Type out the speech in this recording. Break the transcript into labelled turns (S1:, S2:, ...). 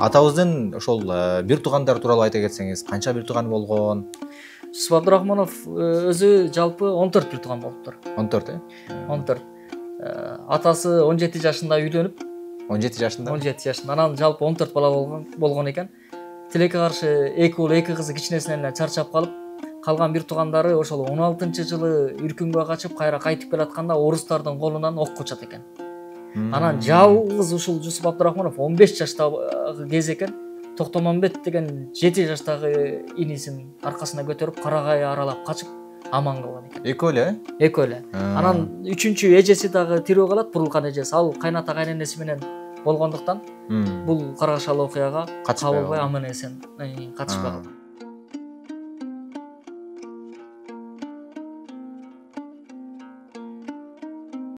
S1: Атабыздын ошол бир туугандар тууралуу айта кетсеңиз, канча бир тууган болгон?
S2: Жусуп Абдрахманов өзү жалпы 14 бир тууган болуптур.
S1: 14
S2: 14. Атасы 17 жашында үйлөнүп,
S1: 17 жашында.
S2: 17 жашында. Анан жалпы 14 бала болгон экен. Тилекке каршы 2 уул 2 кызы кичинесинен чарчап калып, калган бир туугандары ошол 16-жылы үркүнгө качып, кайра кайтып келатканда орустардын колунан окко учат экен. Анан жалгыз ушул Жусуп Абдрахманов 15 жаштагы кез экен. Токтомамбет деген 7 жаштагы инисин аркасына көтөрүп, Карагай аралап качып аман калган экен.
S1: Экөө эле?
S2: Экөө эле. Анан 3-чү эжеси дагы тирүү калат, Бурулкан эжеси. Ал кайната кайненеси менен болгондуктан бул каргашалуу окуяга кабылбай аман эсен катышпаган.